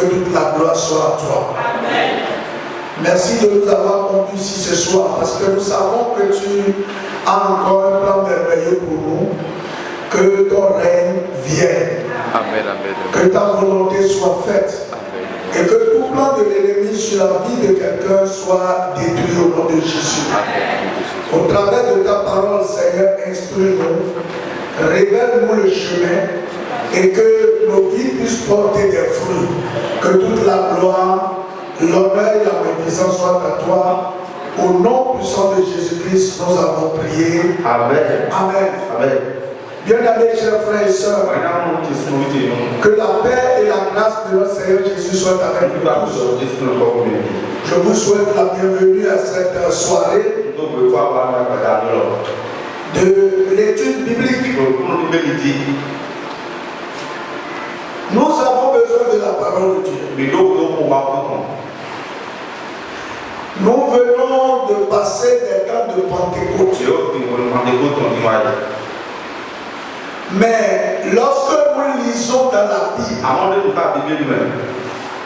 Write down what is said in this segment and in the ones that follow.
que toute la gloire soit à toi. Amen. Merci de nous avoir conduits ici ce soir parce que nous savons que tu as encore un plan merveilleux pour nous. Que ton règne vienne. Amen, amen. Que ta volonté soit faite. Amen. Et que tout plan de l'ennemi sur la vie de quelqu'un soit détruit au nom de Jésus. Amen. Au travers de ta parole, Seigneur, instruis-nous, révèle-nous le chemin et que nos vies puissent porter des fruits. Que toute la gloire, l'honneur et la magnificence soient à toi. Au nom puissant de Jésus-Christ, nous avons prié. Amen. Amen. Amen. Bien-aimés, chers frères et sœurs, que la paix et la grâce de notre Seigneur Jésus soient avec nous tous. Je vous souhaite la bienvenue à cette soirée de l'étude biblique. Nous avons besoin de la parole de Dieu. Nous venons de passer des temps de Pentecôte. Mais lorsque nous lisons dans la Bible,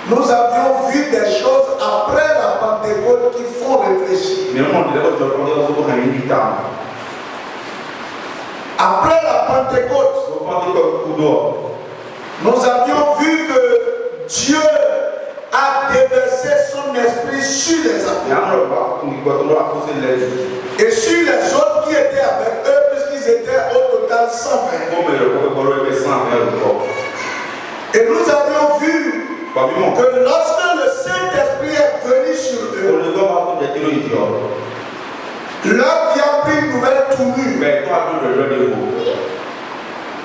nous avions vu des choses après la Pentecôte qui font réfléchir. Après la Pentecôte, nous avions vu que Dieu a déversé son esprit sur les apôtres et sur les autres qui étaient avec eux, puisqu'ils étaient au total 120. Et nous avions vu que lorsque le Saint-Esprit est venu sur eux, l'heure qui a pris une nouvelle tournure.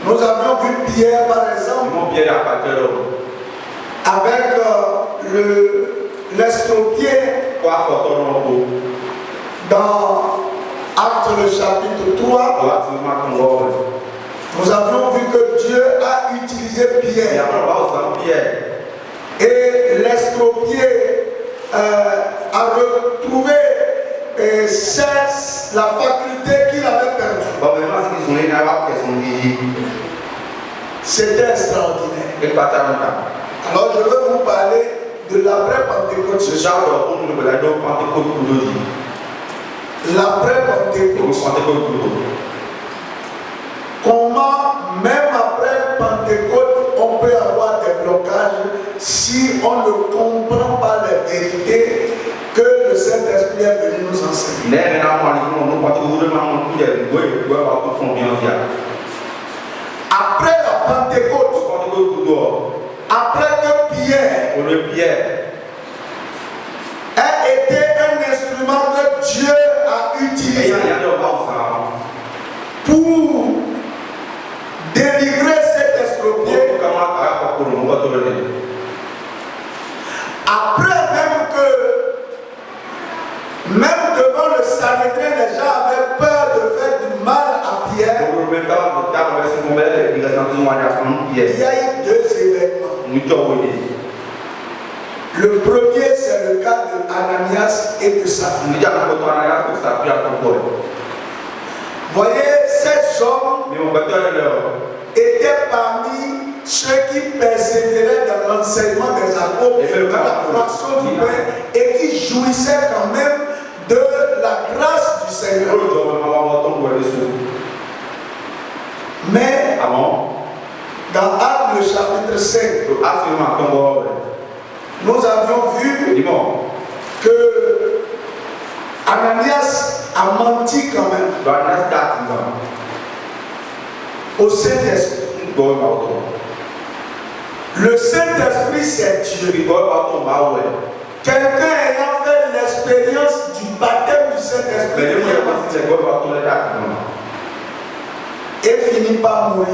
Nous avions vu Pierre par exemple, avec l'estropié dans Actes le chapitre 3. Nous avions vu que Dieu a utilisé Pierre et l'estropié a retrouvé la faculté qu'il avait perdue. C'était extraordinaire. Alors je veux vous parler de l'après-Pentecôte ce soir. L'après-Pentecôte. Comment, même après Pentecôte, on peut avoir des blocages si on ne comprend pas les vérités que le Saint-Esprit est venu nous enseigner. Après la Pentecôte, après que Pierre a été un instrument que Dieu a utilisé pour délivrer cet estropié, après même devant le Sanhédrin, les gens avaient peur de faire du mal à Pierre. Il y a eu deux événements. Le premier, c'est le cas de Ananias et de Saphira. Voyez, ces hommes étaient parmi ceux qui persévéraient dans l'enseignement des apôtres, dans la fraction du pain, et qui jouissaient quand même de la grâce du Seigneur. Mais dans Actes le chapitre 5, nous avions vu que Ananias a menti quand même au Saint-Esprit. Le Saint-Esprit, c'est Dieu. Quelqu'un ayant fait l'expérience du baptême du Saint-Esprit et finit par mourir.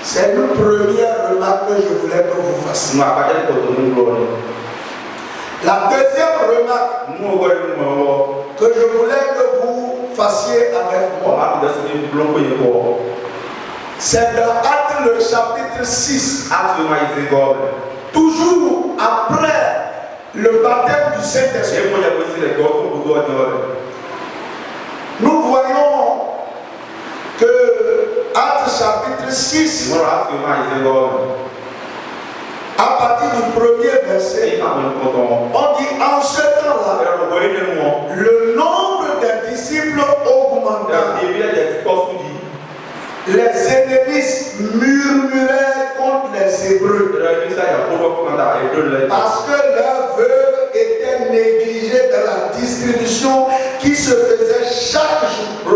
C'est une première remarque que je voulais que vous fassiez. La deuxième remarque que je voulais que vous fassiez avec moi, c'est dans Actes le chapitre 6. Toujours après le baptême du Saint-Esprit. Nous voyons que Actes chapitre 6, verset, on dit en ce temps-là, le nombre des disciples augmenta. Les ennemis murmuraient contre les Hébreux parce que leurs veuves étaient négligées dans la distribution qui se faisait chaque jour.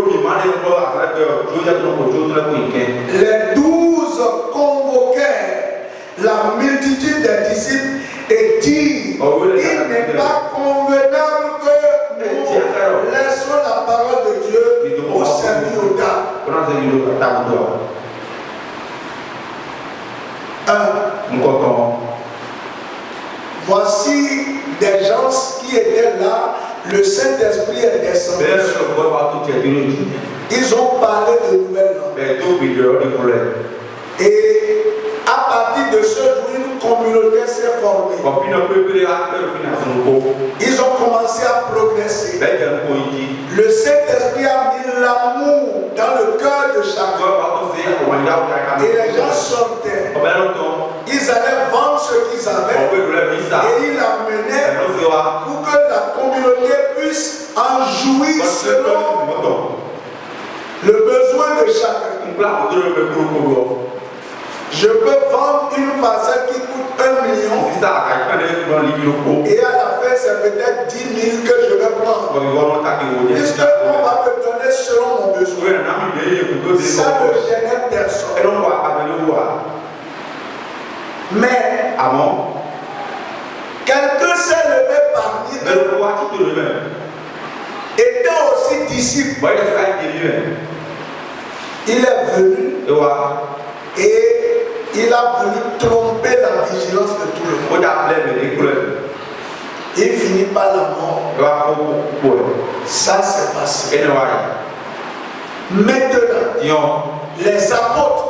Les 12 convoquèrent la multitude des disciples et dirent: il n'est pas convenable que nous laissons la parole de Dieu pour servir aux tables. Voici des gens qui étaient là, le Saint-Esprit est descendu. Ils ont parlé de nouvelles langues. Et à partir de ce jour, une communauté s'est formée. Ils ont commencé à progresser. Le Saint-Esprit a mis l'amour dans le cœur de chacun. Et les gens sortaient. Ils allaient vendre ce qu'ils avaient. Et ils l'amenaient pour que la communauté puisse en jouir selon le besoin de chacun. Je peux vendre une parcelle qui coûte 1 million. Et à la fin, c'est peut-être 10 000 que je vais prendre. Puisque on va me donner selon mon besoin. Ça ne gêne personne. Mais quelqu'un s'est levé parmi eux. Était aussi disciple. Il est venu. Et il a voulu tromper la vigilance de tout le monde. Il finit par la mort. Ça s'est passé. Maintenant, les apôtres,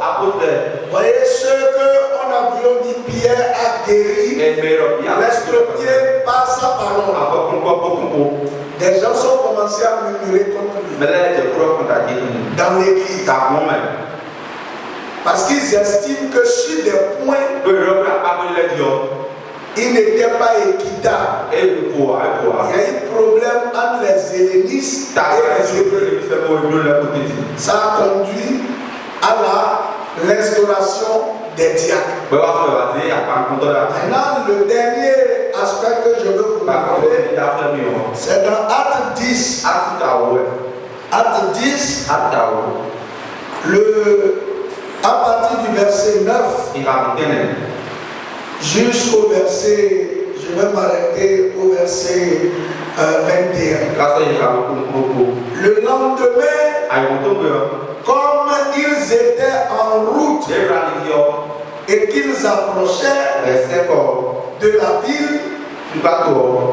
voyez ceux qu'on a vu, on dit Pierre a guéri, l'estropié par sa parole. Des gens sont commencés à murmurer contre lui dans l'église. Parce qu'ils estiment que sur des points, il n'était pas équitable. Il y a eu problème entre les hellénistes et les Hébreux. Ça a conduit à l'instauration des diacres. Maintenant, le dernier aspect que je veux vous parler, c'est dans Acte 10. Acte 10, à partir du verset 9 jusqu'au verset, je vais m'arrêter au verset 21. Le lendemain, comme ils étaient en route et qu'ils approchaient de la ville,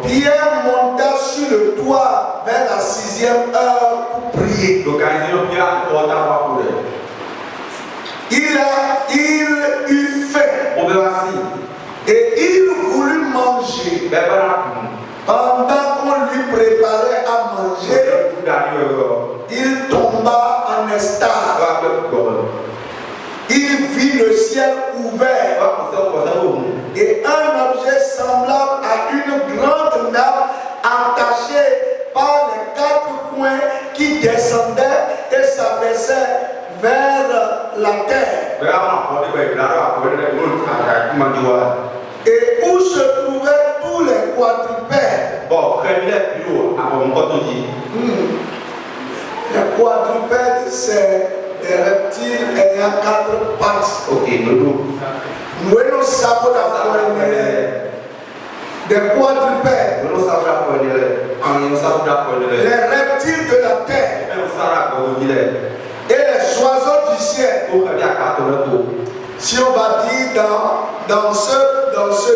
Pierre monta sur le toit vers la 6e heure pour prier. Il eut faim et il voulut manger. Pendant qu'on lui préparait à manger, il tomba en estase. Il vit le ciel ouvert et un objet semblable à une grande nappe attachée par les 4 coins qui descendait et s'abaissait vers la terre. Et où se trouvaient tous les quadrupèdes. Les quadrupèdes, c'est des reptiles ayant 4 pattes. Nous nous savons des quadrupèdes. Les reptiles de la terre. Et les oiseaux du ciel. Si on va dire dans ce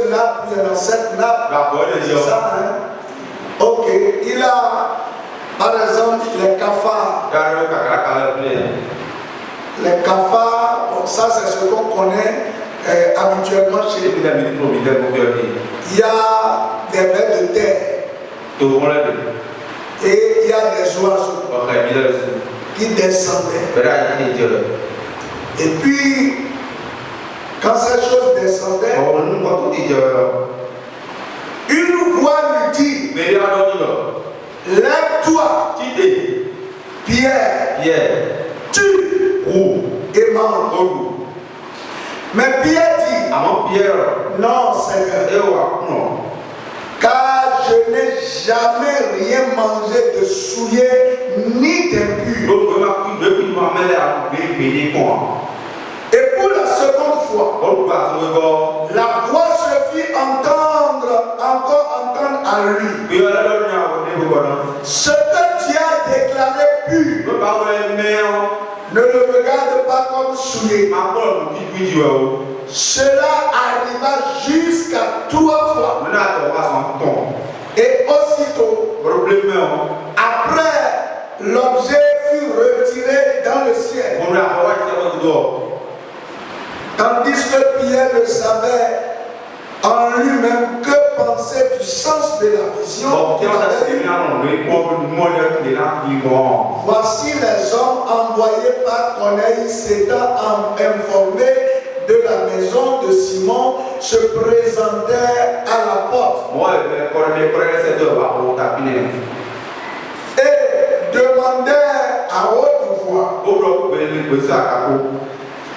nappe, dans cette nappe, c'est ça, hein? Ok, il a par exemple les cafards. Les cafards, bon, ça c'est ce qu'on connaît habituellement chez nous. Il y a des vers de terre. Et il y a des oiseaux qui descendaient. Et puis, quand ces choses descendaient, dois lui dire, lève-toi, Pierre, tue et mange. Mais Pierre dit, non Seigneur, car je n'ai jamais rien mangé de souillé ni d'impur. Et pour la seconde fois, la voix se fit encore entendre à lui. Ce que tu as déclaré pur, ne le regarde pas comme souillé. Cela arriva jusqu'à 3 fois. Et aussitôt, après, l'objet fut retiré dans le ciel. Tandis que Pierre ne savait en lui-même que penser du sens de la vision. Voici les hommes envoyés par Corneille s'étant informés de la maison de Simon se présentèrent à la porte et demandèrent à haute voix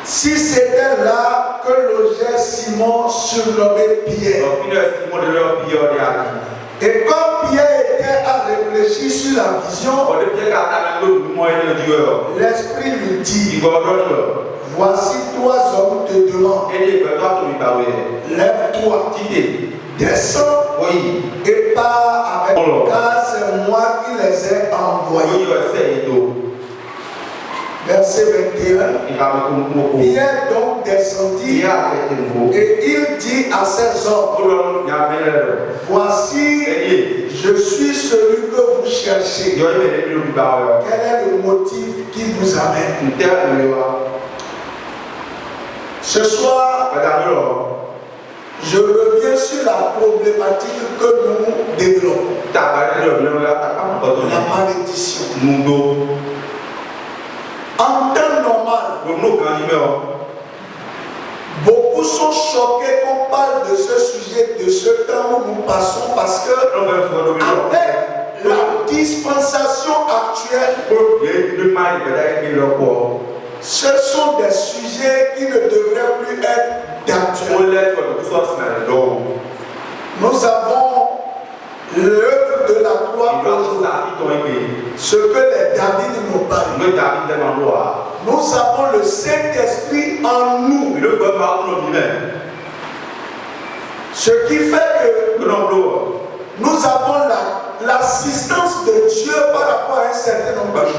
si c'était là que logeait Simon surnommé Pierre. Et comme Pierre était à réfléchir sur la vision, l'Esprit lui dit, voici 3 hommes te demandent, lève-toi, descends et pars avec eux, car c'est moi qui les ai envoyés. Verset 21. Pierre donc descendit et il dit à ses hommes, voici, je suis celui que vous cherchez. Quel est le motif qui vous amène? Ce soir, je reviens sur la problématique que nous développons. La malédiction. En temps normal, beaucoup sont choqués qu'on parle de ce sujet, de ce temps où nous passons, parce que avec la dispensation actuelle, ce sont des sujets qui ne devraient plus être d'actualité. Nous avons l'œuvre de la croix, ce que les David nous parlent. Nous avons le Saint-Esprit en nous. Ce qui fait que nous avons l'assistance de Dieu par rapport à un certain nombre de choses.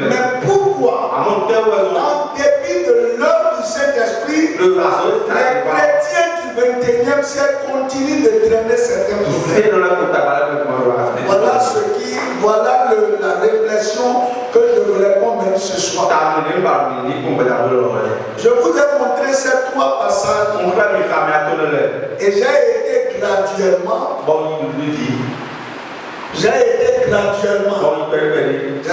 Mais pourquoi, en dépit de l'œuvre du Saint-Esprit, les chrétiens du 21e siècle continuent de traîner certains problèmes? Voilà la réflexion que je voulais convaincre ce soir. Je vous ai montré ces 3 passages et j'ai été graduellement. J'ai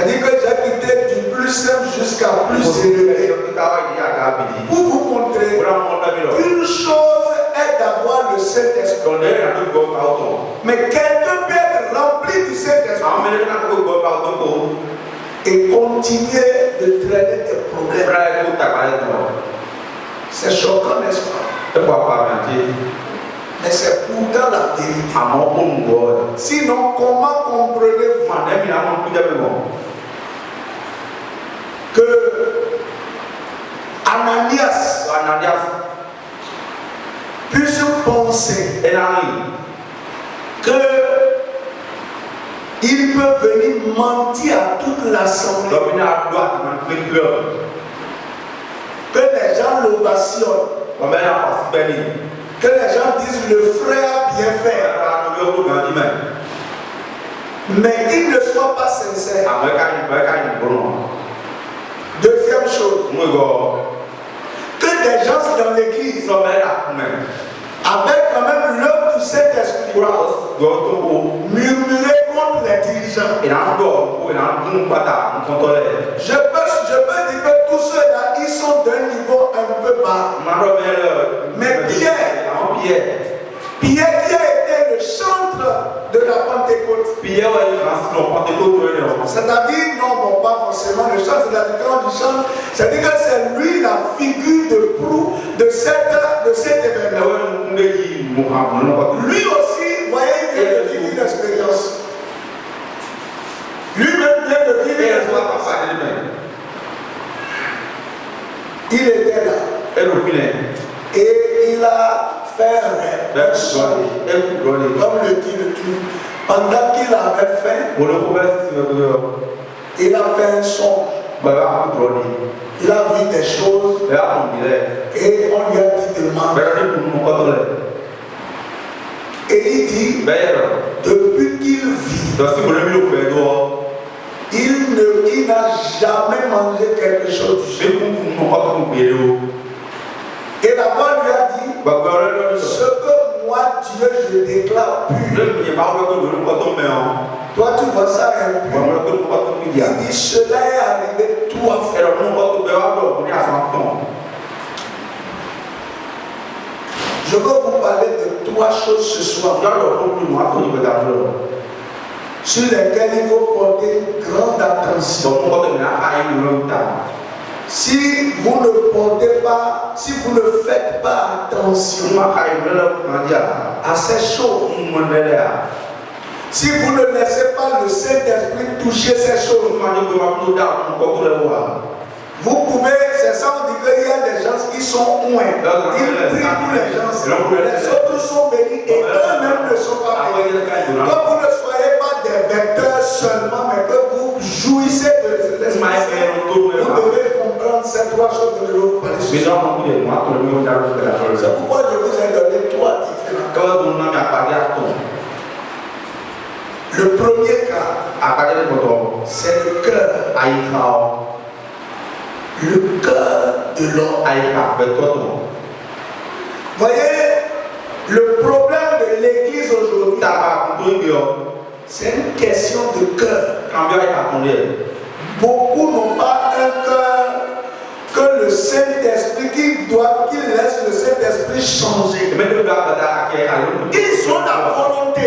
dit que j'ai quitté du plus simple jusqu'à plus élevé pour vous montrer qu'une chose est d'avoir le Saint-Esprit. Mais quelqu'un peut être rempli du Saint-Esprit et continuer de traîner des problèmes. C'est choquant, n'est-ce pas? Mais c'est pourtant la vérité. Sinon, comment comprenez-vous que Ananias puisse penser que il peut venir mentir à toute l'assemblée, que les gens l'ovationnent, que les gens disent le frère a bien fait, mais qu'il ne soit pas sincère. Deuxième chose, que des gens dans l'église, avec quand même l'œuvre du Saint-Esprit, murmurer contre les dirigeants. Je peux dire que tous ceux-là, ils sont d'un niveau un peu bas. Mais Pierre qui a été de la Pentecôte. C'est-à-dire, non, bon, pas forcément le chant, c'est-à-dire quand on dit chant, c'est-à-dire que c'est lui la figure de proue de cet événement. Lui aussi, vous voyez, il vient de vivre une expérience. Lui-même vient de vivre une expérience. Il était là. Et il a fait un rêve. Comme le dit le truc. Pendant qu'il avait faim, il a fait un son. Il a vu des choses. Et on lui a dit de manger. Et il dit, depuis qu'il vit, il n'a jamais mangé quelque chose. Et la voix lui a dit, ce que moi, Dieu, je déclare pur. Toi, tu vois ça impur. Il dit, cela est arrivé trois fois. Je veux vous parler de trois choses ce soir sur lesquelles il faut porter grande attention. Si vous ne portez pas, si vous ne faites pas attention à ces choses, si vous ne laissez pas le Saint-Esprit toucher ces choses, vous pouvez, c'est ça on dit qu'il y a des gens qui sont loin, ils prient pour les gens, les autres sont bénis et eux-mêmes ne sont pas bénis. Que vous ne soyez pas des vecteurs seulement, mais que vous jouissez de l'Esprit. Vous devez comprendre ces trois choses que je vais vous parler. C'est pourquoi je vous ai donné trois différents. Le premier cas, c'est le cœur. Le cœur de l'homme. Voyez, le problème de l'église aujourd'hui, c'est une question de cœur. Beaucoup n'ont pas un cœur que le Saint-Esprit, qu'ils laissent le Saint-Esprit changer. Ils ont la volonté,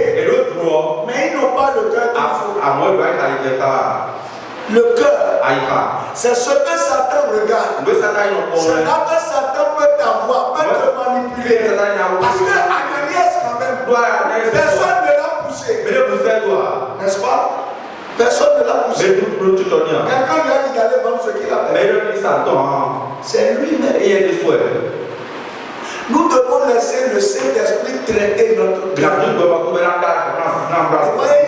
mais ils n'ont pas le cœur qu'il faut. Le cœur, c'est ce que Satan regarde. C'est là que Satan peut t'avoir, peut te manipuler. Parce que Ananias, quand même, personne ne l'a poussé. N'est-ce pas? Personne ne l'a poussé. Quelqu'un lui a dit d'aller vendre ce qu'il a fait. C'est lui-même. Nous devons laisser le Saint-Esprit traiter notre cœur. Il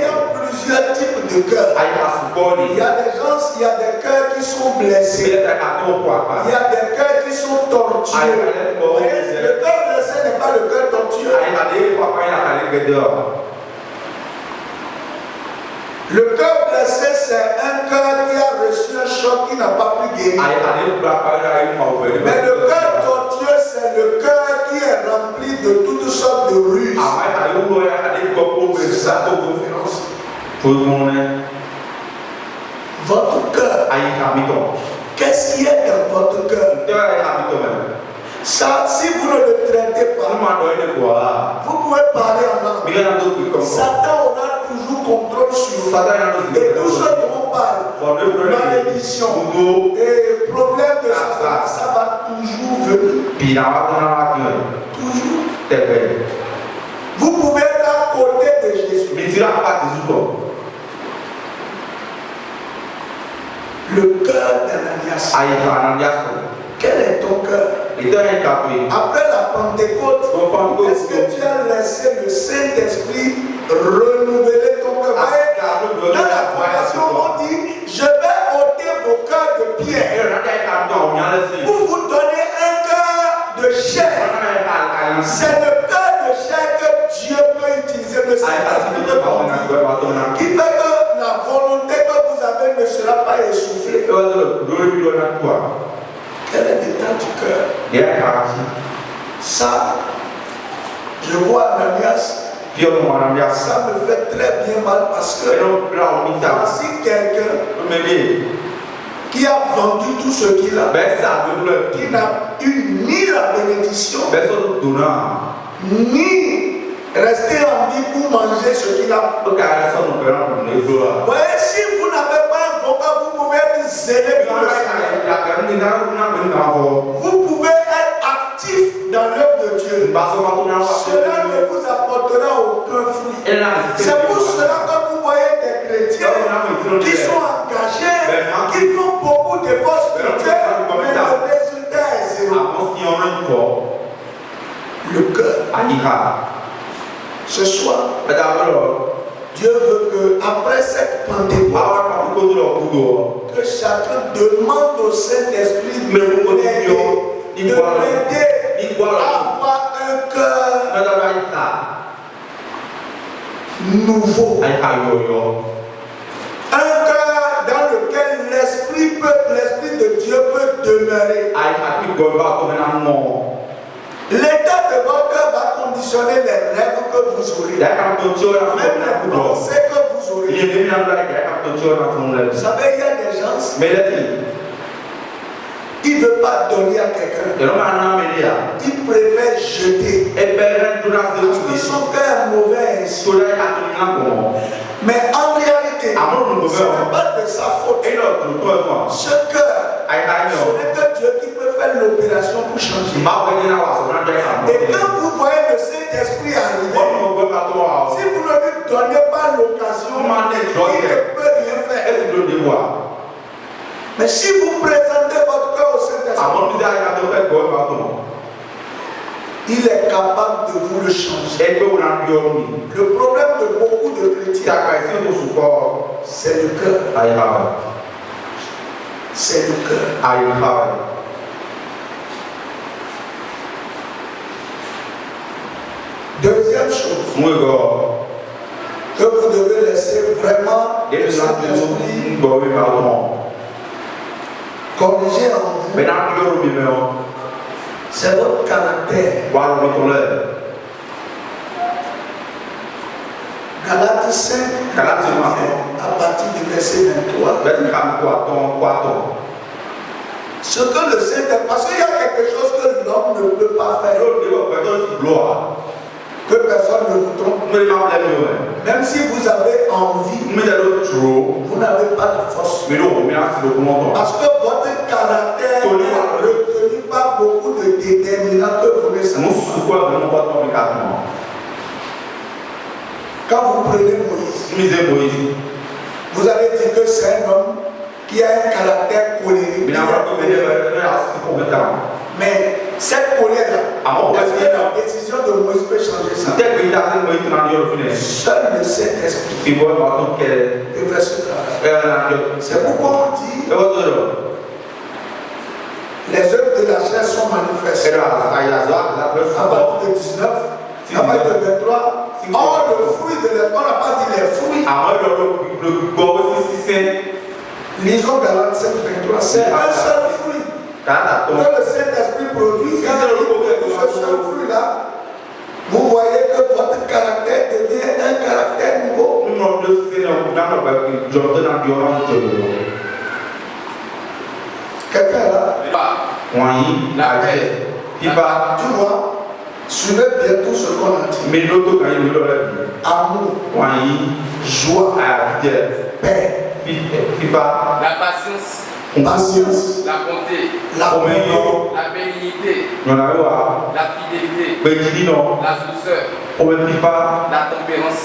y a plusieurs types de cœurs. Il y a des gens, il y a des cœurs qui sont blessés. Il y a des cœurs qui sont tortueux. Le cœur blessé n'est pas le cœur tortueux. Le cœur blessé, c'est un cœur qui a reçu un choc qui n'a pas pu guérir. Mais le cœur tortueux, c'est le cœur qui est rempli de toutes sortes de ruses. C'est ça la différence. Votre cœur, qu'est-ce qui est dans votre cœur? Ça, si vous ne le traitez pas, vous pouvez parler en langue. Satan aura toujours contrôle sur vous. Et tout ce dont on parle, malédiction et problème de Satan, ça va toujours venir. Toujours. Vous pouvez être à côté de Jésus. Le cœur d'Ananias. Quel est ton cœur? Après la Pentecôte, est-ce que tu as laissé le Saint-Esprit renouveler ton cœur? Dans la conversion, on dit, je vais ôter vos cœurs de pierre pour vous donner un cœur de chair. C'est le cœur de chair que Dieu peut utiliser, le Saint-Esprit peut conduire, qui fait que la volonté que vous avez ne sera pas essoufflée. Quel est l'état du cœur? Ça, je vois Ananias, ça me fait très bien mal parce que voici quelqu'un qui a vendu tout ce qu'il a, qui n'a eu ni la bénédiction, ni rester en vie pour manger ce qu'il a. Voyez, si vous n'avez pas un boca, vous pouvez être zélé pour le Seigneur. Vous pouvez être actif dans l'œuvre de Dieu. Cela ne vous apportera aucun fruit. C'est pour cela que vous voyez des chrétiens qui sont engagés, qui font beaucoup d'efforts spirituels, mais le résultat est zéro. Le cœur. Ce soir, Dieu veut que après cette Pentecôte, que chacun demande au Saint-Esprit de l'aider à avoir un cœur nouveau. Un cœur dans lequel l'Esprit de Dieu peut demeurer. L'état de votre cœur va conditionner les rêves que vous aurez. Même les pensées que vous aurez. Vous savez, il y a des gens, ils ne veulent pas donner à quelqu'un. Ils préfèrent jeter. Parce que son cœur est mauvais ainsi. Mais en réalité, ce n'est pas de sa faute. Ce cœur, ce n'est que Dieu qui peut faire l'opération pour changer. Et quand vous voyez le Saint-Esprit arriver, si vous ne lui donnez pas l'occasion, il ne peut rien faire. Mais si vous présentez votre cœur au Saint-Esprit, il est capable de vous le changer. Le problème de beaucoup de chrétiens, c'est le cœur. C'est le cœur. Deuxième chose que vous devez laisser vraiment le Saint-Esprit corriger en vous, c'est votre caractère. Galates 5, à partir du verset 23. Ce que le Saint-Esprit, parce qu'il y a quelque chose que l'homme ne peut pas faire, que personne ne vous trompe. Même si vous avez envie, vous n'avez pas la force. Parce que votre caractère est retenu par beaucoup de déterminants que vous ne savez pas. Quand vous prenez Moïse, vous avez dit que c'est un homme qui a un caractère colérique. Mais cette colère-là, est-ce que la décision de Moïse peut changer ça? Seul le Saint-Esprit peut faire ce travail. C'est pourquoi on dit les œuvres de la chair sont manifestées. À partir de 19, à partir de 23, or le fruit de l'esprit, on n'a pas dit les fruits. Lisons Galates 5, 23, c'est un seul fruit que le Saint-Esprit produit. Quand il produit ce seul fruit-là, vous voyez que votre caractère devient un caractère nouveau. Quelqu'un là? La paix. Tu vois, suivez bien tout ce qu'on a dit. Amour, joie, paix, la patience, la bonté, la bénignité, la fidélité, la douceur, la tempérance.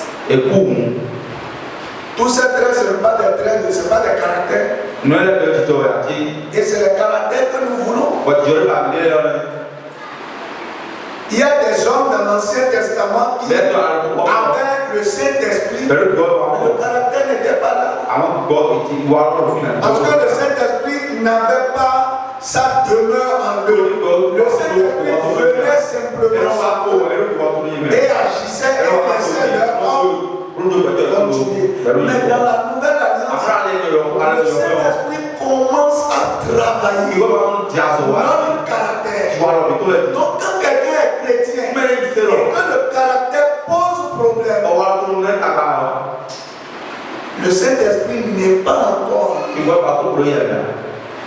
Tous ces traits, ce n'est pas des traits, ce n'est pas des caractères. Et c'est le caractère que nous voulons. Il y a des hommes dans l'Ancien Testament qui avaient le Saint-Esprit, mais le caractère n'était pas là. Parce que le Saint-Esprit n'avait pas sa demeure en eux. Le Saint-Esprit venait simplement et agissait et laissait leur homme continuer. Mais dans la nouvelle alliance, le Saint-Esprit commence à travailler notre caractère. Donc quand quelqu'un est chrétien et que le caractère pose problème, le Saint-Esprit n'est pas encore.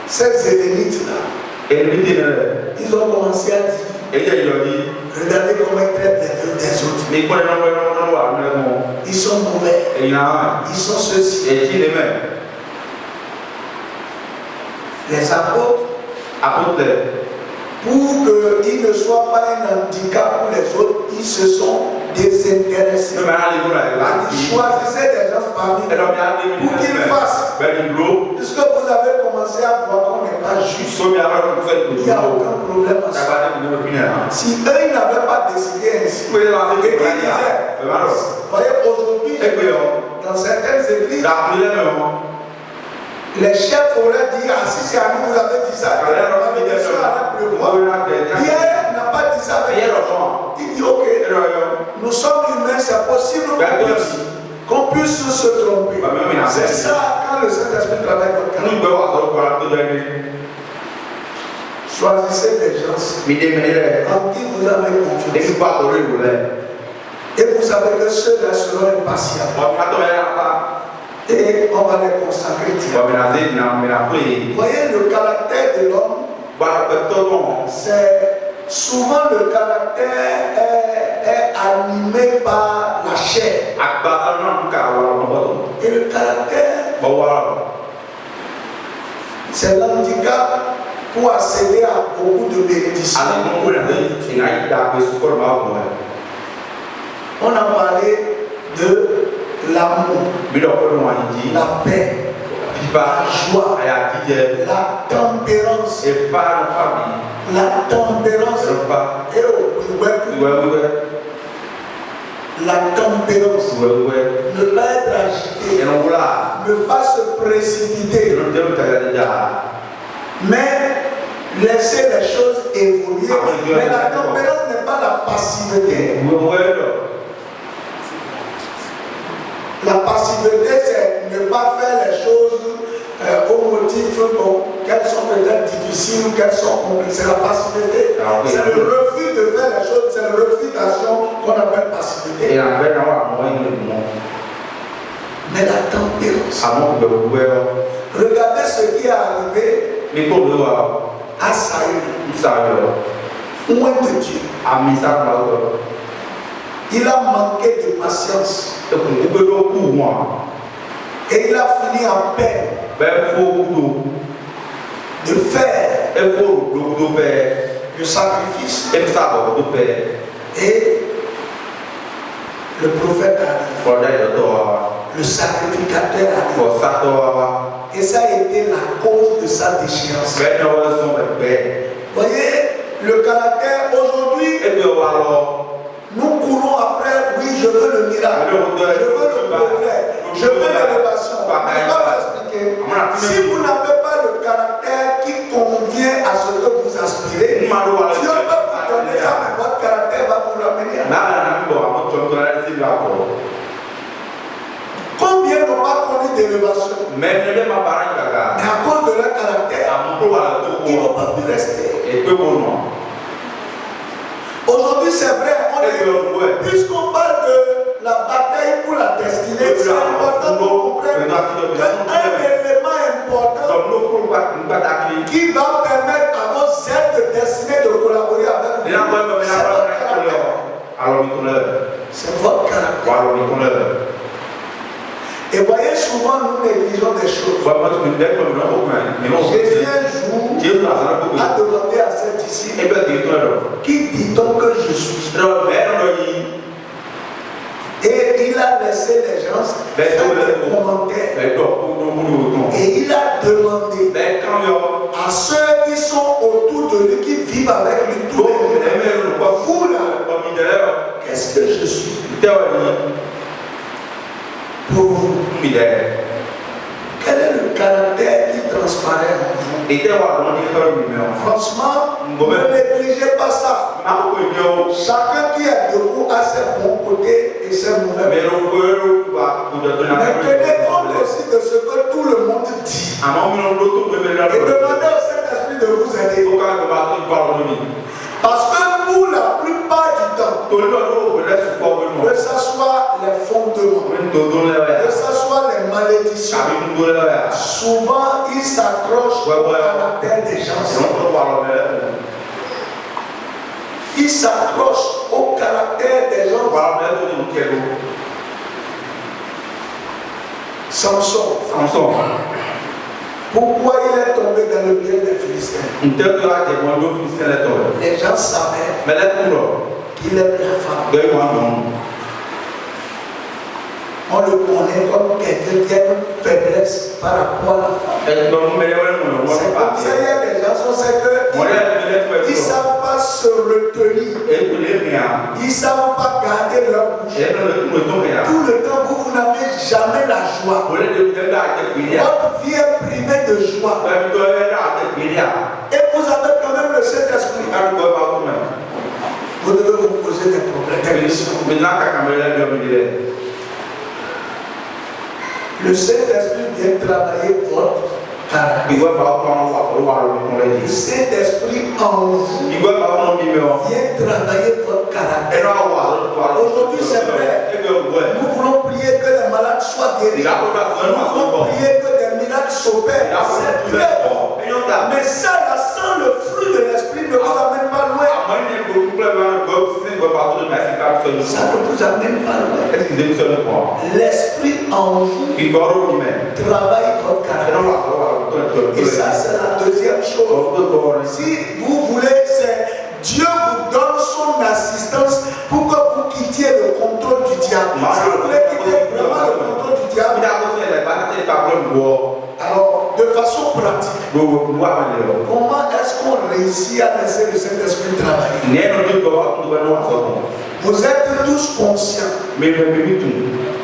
Ces Hélénites là, ils ont commencé à dire, regardez Voyez comment ils traitent les vœux des autres. Ils sont mauvais. Ils sont ceux-ci. Les apôtres, pour qu'ils ne soient pas un handicap pour les autres, ils se sont désintéressés. Ils choisissaient des gens parmi eux pour qu'ils fassent. Puisque vous avez commencé à voir qu'on n'est pas juste, il n'y a aucun problème à ça. Si eux ils n'avaient pas décidé ainsi, et qu'ils disaient, voyez, aujourd'hui, dans certaines églises, les chefs auraient dit, ah si c'est à nous, vous avez dit ça, Pierre n'a pas dit ça avec eux. Il dit, ok, nous sommes humains, c'est possible qu'on puisse se tromper. C'est ça quand le Saint-Esprit travaille votre caractère. Choisissez des gens en qui vous avez confiance. Et vous savez que ceux-là seront impatients. Et on va les consacrer. Vous voyez, le caractère de l'homme, c'est souvent le caractère est animé par la chair. Et le caractère, c'est l'handicap pour accéder à beaucoup de bénédictions. On a parlé de l'amour, la paix, la joie, la tempérance. La tempérance. La tempérance. Ne pas être agité. Ne pas se précipiter. Mais laisser les choses évoluer. Mais la tempérance n'est pas la passivité. La passivité, c'est ne pas faire les choses au motif qu'elles sont peut-être difficiles ou qu'elles sont complexes. C'est la passivité. C'est le refus de faire les choses, c'est le refus d'action qu'on appelle passivité. Mais la tempérance. Regardez ce qui est arrivé à Saül. Loin de Dieu. Il a manqué de patience. Et il a fini en peine de faire le sacrifice. Et le prophète arrive. Le sacrificateur arrive. Et ça a été la cause de sa déchéance. Voyez, le caractère aujourd'hui. Nous courons après, oui, je veux le miracle, je veux le progrès, je veux l'élévation. Mais je vais vous expliquer. Si vous n'avez pas le caractère qui convient à ce que vous aspirez, Dieu peut vous donner ça, mais votre caractère va vous ramener à. Combien n'ont pas connu d'élévation? Mais à cause de leur caractère, ils n'ont pas pu rester. Aujourd'hui, c'est vrai, puisqu'on parle de la bataille pour la destinée, c'est important de comprendre qu'un élément important qui va permettre à nos êtres de destinée de collaborer avec vous, c'est votre caractère. Et voyez, souvent nous négligeons des choses. Jésus un jour a demandé à ses disciples, qui dit-on que je suis? Et il a laissé les gens faire des commentaires. Et il a demandé à ceux qui sont autour de lui, qui vivent avec lui, tous les jours, vous là, qu'est-ce que je suis pour vous? Quel est le caractère qui transparaît en vous? Franchement, ne négligez pas ça. Chacun qui est debout a ses bons côtés et ses mauvais côtés. Mais tenez compte aussi de ce que tout le monde dit. Et demandez au Saint-Esprit de vous aider. Parce que pour la plupart du temps, que ce soit les fondements, que ce soit les malédictions, souvent ils s'accrochent au caractère des gens. Ils s'accrochent au caractères des gens. Samson. Pourquoi il est tombé dans le piège des Philistins? Les gens savaient qu'il aime la femme. On le connaît comme quelqu'un qui a une faiblesse par rapport à la femme. C'est comme ça, il y a des gens qui savent qu'ils ne savent pas se retenir. Ils ne savent pas garder leur bouche. Tout le temps, vous n'avez jamais la joie. Votre vie est privée de joie. Et vous avez quand même le Saint-Esprit. Vous devez vous poser des problèmes, des questions. Le Saint-Esprit vient travailler votre caractère. Le Saint-Esprit en vous vient travailler votre caractère. Aujourd'hui, c'est vrai. Nous voulons prier que les malades soient guéris. Nous voulons prier que des miracles s'opèrent. C'est très bon. Mais ça, là, sans le fruit de l'Esprit, ne vous amène pas loin. Ça ne vous amène pas loin. L'Esprit en vous travaille votre caractère. Et ça, c'est la deuxième chose. Si vous voulez, c'est Dieu vous donne son assistance pour que vous quittiez le contrôle du diable. Si vous voulez quitter vraiment le contrôle du diable, alors de façon pratique, comment est-ce qu'on réussit à laisser le Saint-Esprit travailler? Vous êtes tous conscients.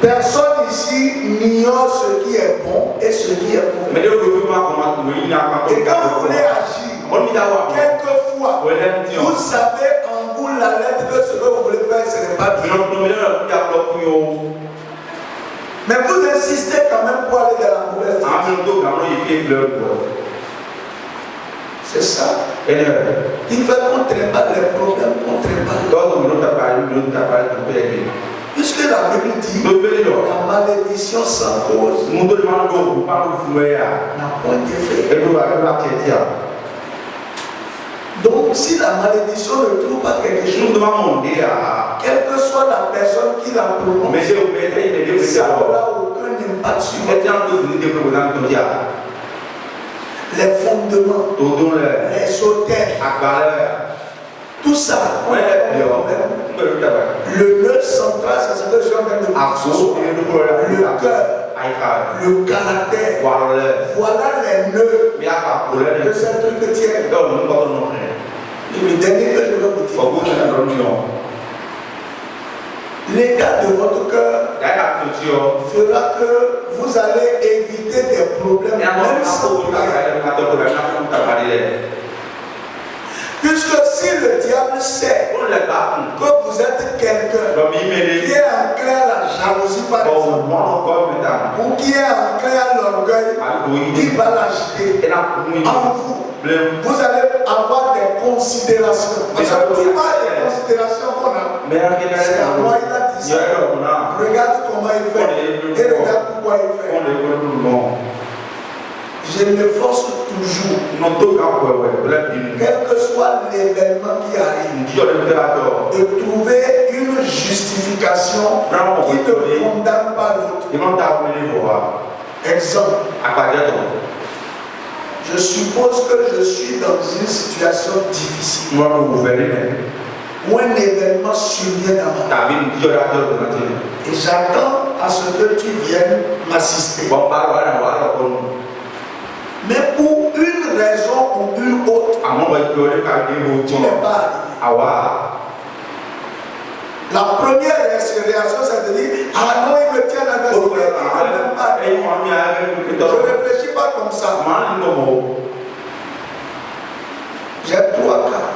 Personne ici n'ignore ce qui est bon et ce qui est mauvais. Et quand vous voulez agir, quelquefois, vous savez en vous la lettre que ce que vous voulez faire, ce n'est pas bien. Mais vous insistez quand même pour aller dans la mauvaise direction. C'est ça. Il fait qu'on tréballe les problèmes, qu'on tréballe. Puisque la Bible dit la malédiction sans cause n'a point d'effet. Donc si la malédiction ne trouve pas quelque chose, quelle que soit la personne qui la prononce, ça n'aura aucun impact sur votre. Les fondements, les hôtels, tout ça, le nœud central, c'est ce que je suis en train de vous dire. Le cœur, le caractère, voilà les nœuds de ce truc que tient. Le dernier que je veux vous dire, l'état de votre cœur fera que vous allez éviter des problèmes, même sans prière. Puisque si le diable sait que vous êtes quelqu'un qui est enclin à la jalousie par exemple, ou qui est enclin à l'orgueil, il va l'agiter en vous. Vous allez avoir des considérations. Parce que tout pas des considérations qu'on a. C'est à moi il a dit ça. Regarde comment il fait. Et regarde pourquoi il fait. Je m'efforce toujours, quel que soit l'événement qui arrive, de trouver une justification qui ne condamne pas l'autre. Exemple, je suppose que je suis dans une situation difficile, où un événement survient dans ma vie, et j'attends à ce que tu viennes m'assister. Mais pour une raison ou une autre, tu n'es pas arrivé. La première réaction, c'est de dire, ah non, il me tient à la veste, il ne m'aime pas. Je ne réfléchis pas comme ça. J'ai 3 cas.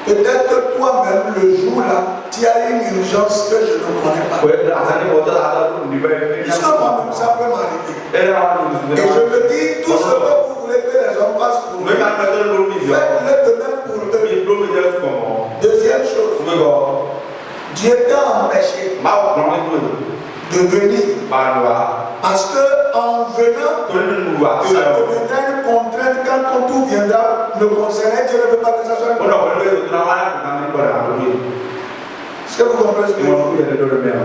Peut-être que toi-même, le jour-là, tu as une urgence que je ne connais pas. Puisque moi-même, ça peut m'arriver. Et je me dis, tout ce que vous voulez que les hommes fassent pour vous, faites-le de même pour eux. Deuxième chose, Dieu t'a empêché de venir. Parce que en venant, ça deviendra une contrainte quand tout viendra le concerner. Dieu ne veut pas que ça soit une contrainte. que vous comprenez ce que je veux dire?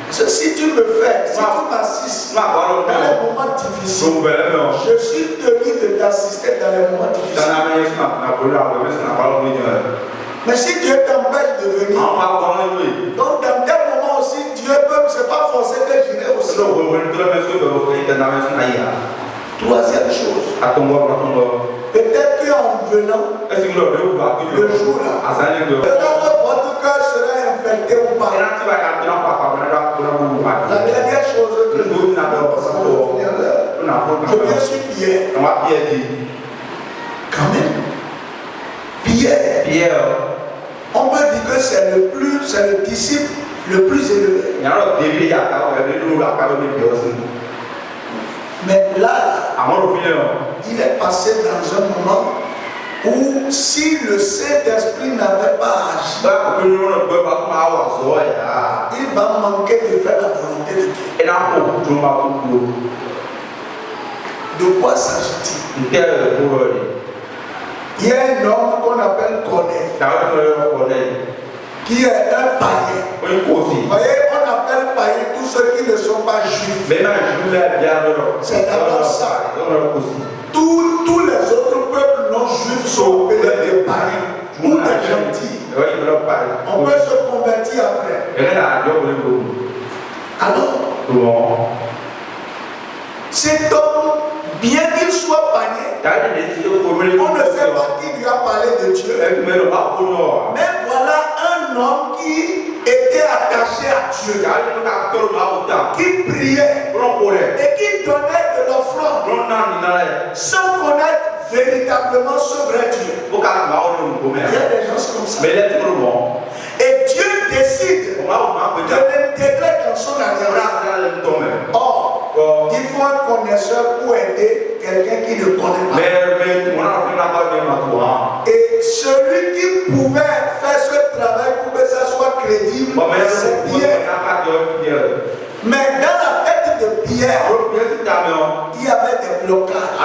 Si tu me fais, si tu m'assistes dans les moments difficiles, je suis tenu de t'assister dans les moments difficiles. Mais si Dieu t'empêche de venir, donc dans tel moment aussi, Dieu peut, c'est pas forcé que j'irai aussi. Troisième chose, peut-être qu'en venant, le jour-là, peut-être votre cœur sera infecté ou pas. La dernière chose que je veux dire, je suis Pierre. Quand même, Pierre, on peut dire que c'est le disciple le plus élevé. Mais là, il est passé dans un moment où si le Saint-Esprit n'avait pas agi, il va manquer de faire la volonté de Dieu. De quoi s'agit-il? Il y a un homme qu'on appelle Corneille, qui est un païen. Vous voyez, on appelle païen tous ceux qui ne sont pas juifs. C'est d'abord ça. Tous les autres peuples non juifs sont appelés des païens ou des gentils. On peut se convertir après. Alors, cet homme, bien qu'il soit païen, on ne sait pas qui lui a parlé de Dieu. Mais voilà un homme qui était attaché à Dieu, qui priait et qui donnait de l'offrande sans connaître véritablement ce vrai Dieu. Il y a des gens comme ça. Et Dieu décide de l'intégrer dans son alliance. Or, il faut un connaisseur pour aider quelqu'un qui ne connaît pas. Et celui qui pouvait faire ce travail pour que ça soit crédible, c'est Pierre. Mais dans la tête de Pierre, il y avait des blocages.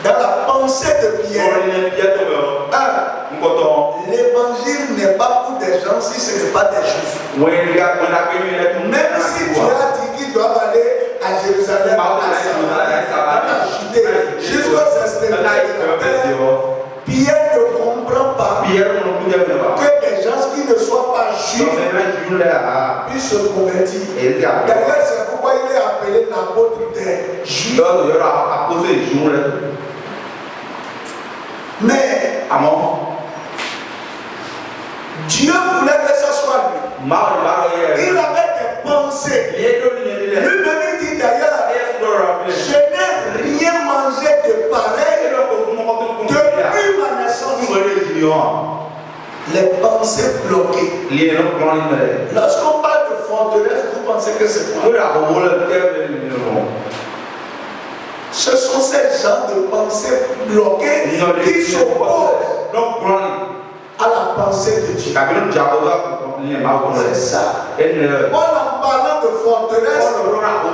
Dans la pensée de Pierre, l'évangile n'est pas pour des gens si ce n'est pas des juifs. Même si tu as dit qu'ils doivent aller à Jérusalem, à Samarie, jusqu'aux extrémités de la terre, Pierre ne comprend pas que des gens qui ne soient pas juifs puissent se convertir. D'ailleurs, c'est pourquoi il est appelé l'apôtre des juifs. Mais Dieu voulait que ce soit lui. Il avait des pensées. Lui-même il dit d'ailleurs, je n'ai rien mangé de pareil depuis ma naissance. Les pensées bloquées. Lorsqu'on parle de forteresse, vous pensez que c'est quoi? Ce sont ces gens de pensées bloquées qui s'opposent à la pensée de Dieu. C'est ça. Paul, en parlant de forteresse,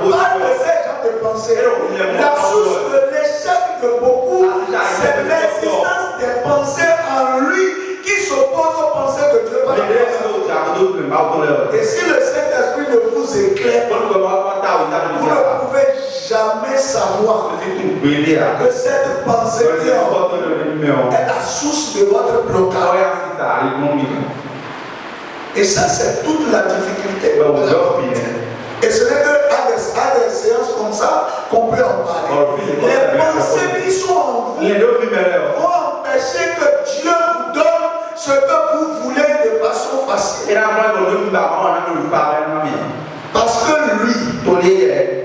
parle de ces gens de pensée. La source de l'échec de beaucoup, c'est l'existence des pensées en lui qui s'opposent aux pensées de Dieu. Et si le Saint-Esprit ne vous éclaire pas, vous ne pouvez jamais savoir que cette pensée est la source de votre blocage. Et ça, c'est toute la difficulté de la vie. Et ce n'est qu'à des séances comme ça qu'on peut en parler. Les pensées qui sont en vous vont empêcher que Dieu vous donne ce que vous voulez de façon facile. Parce que lui,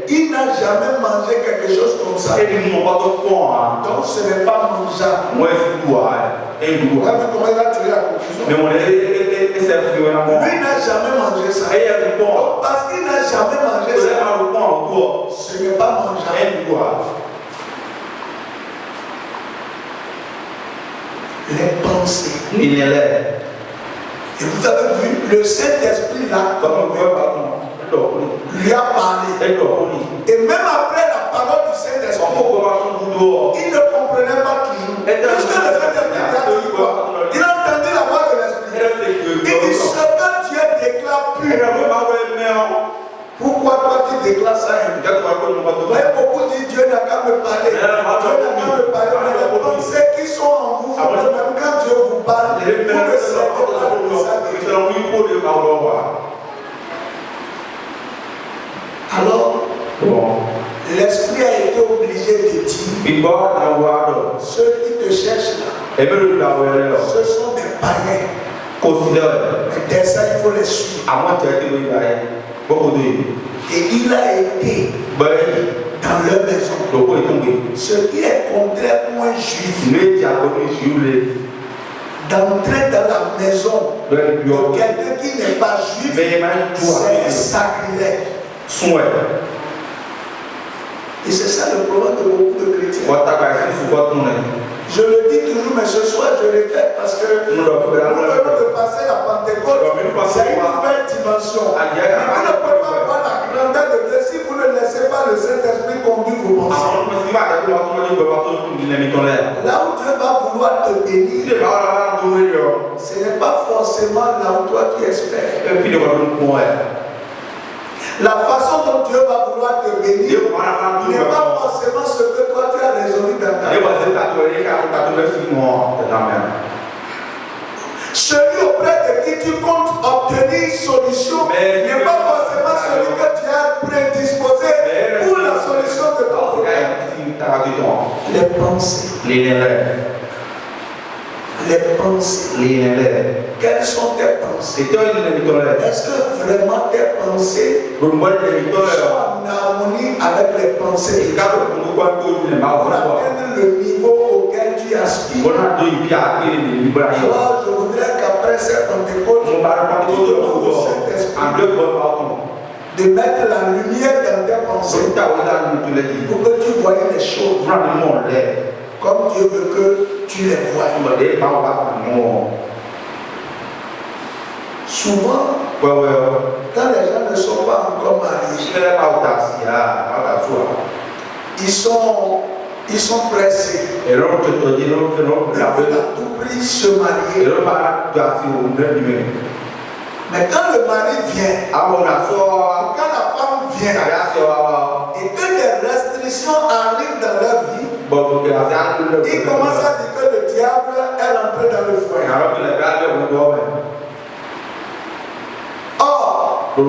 il n'a jamais mangé quelque chose comme ça. Donc ce n'est pas mangeable. Vous avez vu comment il a tiré la conclusion? Lui n'a jamais mangé ça. Donc, parce qu'il n'a jamais mangé ça, ce n'est pas mangeable. Les pensées. Et vous avez vu, le Saint-Esprit l'a lui a parlé. Et même après la parole du Saint-Esprit, il ne comprenait pas toujours. Parce que le Saint-Esprit lui a dit quoi? Il a entendu la voix de l'Esprit. Il dit ce que voyez, beaucoup disent Dieu n'a qu'à me parler. Dieu n'a qu'à me parler. Mais les pensées qui sont en vous, même quand Dieu vous parle, vous ne savez pas le message de Dieu. Alors, l'esprit a été obligé de dire ceux qui te cherchent là, ce sont des païens. Mais dès ça, il faut les suivre. Et il a été dans leur maison. Ce qui est contraire pour un juif, d'entrer dans la maison de quelqu'un qui n'est pas juif, c'est un sacrilège. Et c'est ça le problème de beaucoup de chrétiens. Je le dis toujours, mais ce soir je répète parce que nous venons de passer la Pentecôte. C'est une nouvelle dimension. Mais vous ne pouvez pas voir la grandeur de Dieu si vous ne laissez pas le Saint-Esprit conduire vos pensées. Là où Dieu va vouloir te bénir, ce n'est pas forcément là où toi tu espères. La façon dont Dieu va vouloir te bénir n'est pas forcément ce que toi tu as résolu dans ta vie. Celui auprès de qui tu comptes obtenir solution n'est pas forcément celui que tu as prédisposé pour la solution de ton problème. Les pensées. Les pensées. Quelles sont tes pensées? Est-ce que vraiment tes pensées sont en harmonie avec les pensées de Dieu? Pour atteindre le niveau auquel tu aspires. Alors je voudrais qu'après cette Pentecôte, tu demandes au Saint-Esprit de mettre la lumière dans tes pensées pour que tu voyes les choses comme Dieu veut que tu les vois. Souvent, quand les gens ne sont pas encore mariés, ils sont pressés. Ils veulent à tout prix se marier. Mais quand le mari vient, quand la femme vient, et que des restrictions arrivent dans leur vie, ils commencent à dire que le diable est rentré dans le foyer. Or, le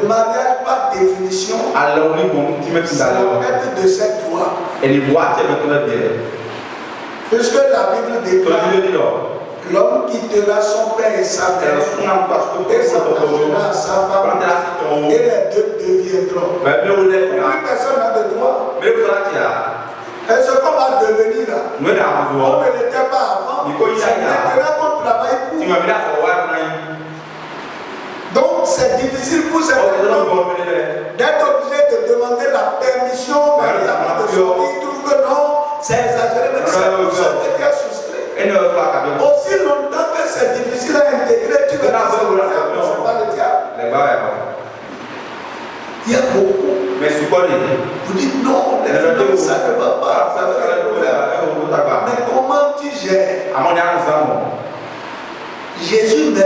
mariage par définition, c'est la perte de cette joie. Puisque la Bible déclare l'homme quittera son père et sa mère et s'attachera à sa femme et les deux deviendront. Plus personne n'a de droit. Et ce qu'on va devenir là, on ne l'était pas avant, c'est maintenant qu'on travaille pour. Donc c'est difficile pour ces personnes d'être obligé de demander la permission de sortir. Ils trouvent que non, c'est exagéré, mais c'est pour ça que tu as soustrait. Aussi longtemps que c'est difficile à intégrer, tu vas dire c'est le diable, c'est pas le diable. Il y a beaucoup. Vous dites non, les finances, ça ne va pas, ça fait un problème. Mais comment tu gères? Jésus même là,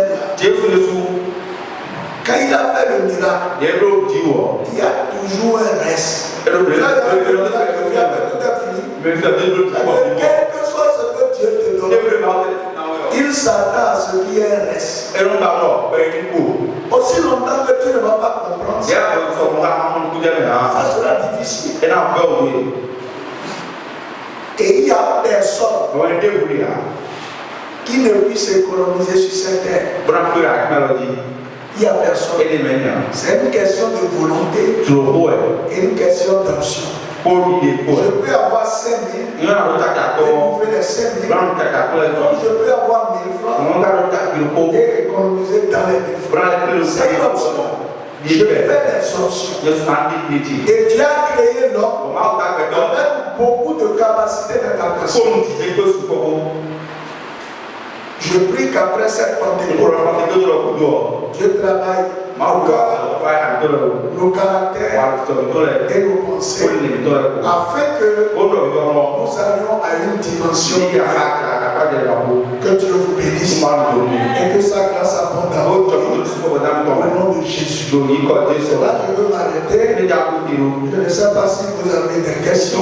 quand il a fait le miracle, il y a toujours un reste. Là, il a fait le miracle, tout est fini. Quel que soit ce que Dieu te donne, il s'attend à ce qu'il y ait un reste. Aussi longtemps que tu ne vas pas comprendre ça, ça sera difficile. Et il n'y a personne qui ne puisse économiser sur cette terre. Il n'y a personne. C'est une question de volonté et une question d'option. Je peux avoir 5 000, découvrir les 5 000, donc je peux avoir 1 000 francs et économiser dans les 1 000 francs. C'est une option. Je fais les options. Et Dieu a créé l'homme avec beaucoup de capacités de capacité. Je prie qu'après cette Pentecôte, Dieu travaille nos caractères et nos pensées afin que nous allions à une dimension que Dieu vous bénisse et que sa grâce abonde au nom de de Jésus. Là, je veux m'arrêter. Je ne sais pas si vous avez des questions.